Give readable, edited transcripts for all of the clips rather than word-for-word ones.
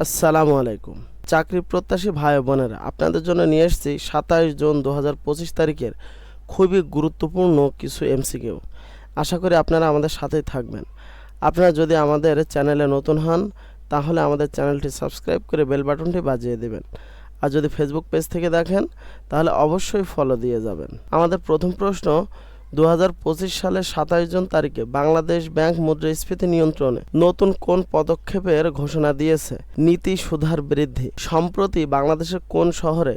আসসালামু আলাইকুম। চাকরি প্রত্যাশী ভাই বোনেরা, আপনাদের জন্য নিয়ে এসেছি 27 জুন 2025 তারিখের খুবই গুরুত্বপূর্ণ কিছু এমসিকিউ। আশা করি আপনারা আমাদের সাথেই থাকবেন। আপনারা যদি আমাদের চ্যানেলে নতুন হন তাহলে আমাদের চ্যানেলটি সাবস্ক্রাইব করে বেল বাটনটি বাজিয়ে দেবেন। আর যদি ফেসবুক পেজ থেকে দেখেন তাহলে অবশ্যই ফলো দিয়ে যাবেন। আমাদের প্রথম প্রশ্ন, 2025 সালের 27 জুন তারিখে বাংলাদেশ ব্যাংক মুদ্রাস্ফীতি নিয়ন্ত্রণে নতুন কোন পদক্ষেপের ঘোষণা দিয়েছে? নীতি সুধার বৃদ্ধি। সম্প্রতি বাংলাদেশের কোন শহরে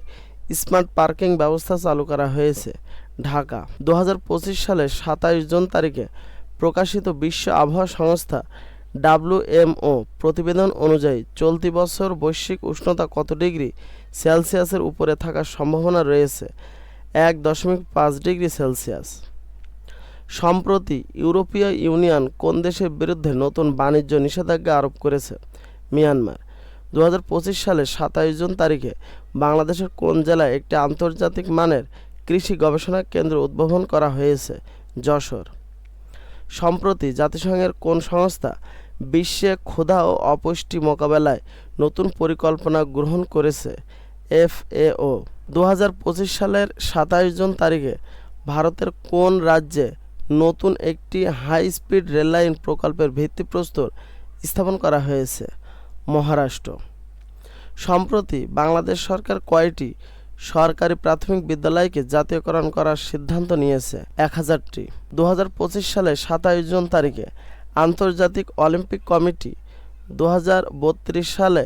স্মার্ট পার্কিং ব্যবস্থা চালু করা হয়েছে? ঢাকা। 2025 সালের 27 জুন তারিখে প্রকাশিত বিশ্ব আবহাওয়া সংস্থা WMO প্রতিবেদন অনুযায়ী চলতি বছর বৈশ্বিক উষ্ণতা কত ডিগ্রি সেলসিয়াসের উপরে থাকার সম্ভাবনা রয়েছে? 1.5 ডিগ্রি সেলসিয়াস। সম্প্রতি ইউরোপীয় ইউনিয়ন কোন দেশের বিরুদ্ধে নতুন বাণিজ্য নিষেধাজ্ঞা আরোপ করেছে? মিয়ানমার। 2025 সালের 27 জুন তারিখে বাংলাদেশের কোন জেলায় একটি আন্তর্জাতিক মানের কৃষি গবেষণা কেন্দ্র উদ্বোধন করা হয়েছে? যশোর। সম্প্রতি জাতিসংঘের কোন সংস্থা বিশ্বে ক্ষুধা ও অপুষ্টি মোকাবেলায় নতুন পরিকল্পনা গ্রহণ করেছে? FAO। 2025 সালের 27 জুন তারিখে ভারতের কোন রাজ্যে নতুন একটি হাই স্পিড রেললাইন প্রকল্পের ভিত্তিপ্রস্তর স্থাপন করা হয়েছে? মহারাষ্ট্র। সম্প্রতি বাংলাদেশ সরকার কয়টি সরকারি প্রাথমিক বিদ্যালয়কে জাতীয়করণ করার সিদ্ধান্ত নিয়েছে? 1000টি। 2025 সালের 27 জুন তারিখে আন্তর্জাতিক অলিম্পিক কমিটি 2032 সালে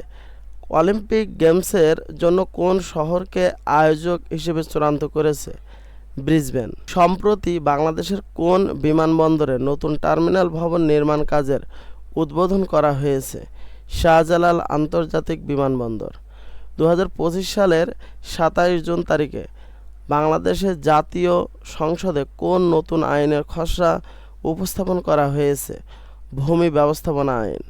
অলিম্পিক গেমসের জন্য কোন শহরকে আয়োজক হিসেবে চূড়ান্ত করেছে? ব্রিসবেন। সম্প্রতি বাংলাদেশের কোন বিমানবন্দরে নতুন টার্মিনাল ভবন নির্মাণ কাজের উদ্বোধন করা হয়েছে? শাহজালাল আন্তর্জাতিক বিমানবন্দর। 2025 সালের 27 জুন তারিখে বাংলাদেশের জাতীয় সংসদে কোন নতুন আইনের খসড়া উপস্থাপন করা হয়েছে? ভূমি ব্যবস্থাপনা আইন।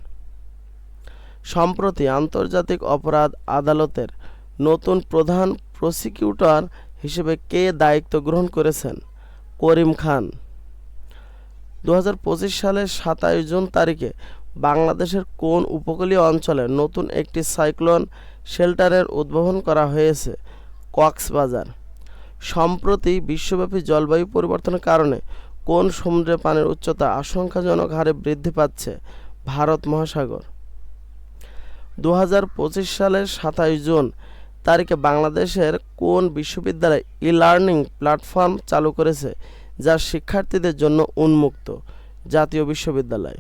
সম্প্রতি আন্তর্জাতিক অপরাধ আদালতের নতুন প্রধান প্রসিকিউটর হিসেবে কে দায়িত্ব গ্রহণ করেছেন? করিম খান। 2025 সালের 27 জুন তারিখে বাংলাদেশের কোন উপকূলীয় অঞ্চলে নতুন একটি সাইক্লোন শেল্টারের উদ্বোধন করা হয়েছে? কক্সবাজার। সম্প্রতি বিশ্বব্যাপী জলবায়ু পরিবর্তনের কারণে কোন সমুদ্রে পানির উচ্চতা আশঙ্কাজনক হারে বৃদ্ধি পাচ্ছে? ভারত মহাসাগর। 2025 সালের 27 জুন তারিখে বাংলাদেশের কোন বিশ্ববিদ্যালয় ই-লার্নিং প্ল্যাটফর্ম চালু করেছে যা শিক্ষার্থীদের জন্য উন্মুক্ত? জাতীয় বিশ্ববিদ্যালয়।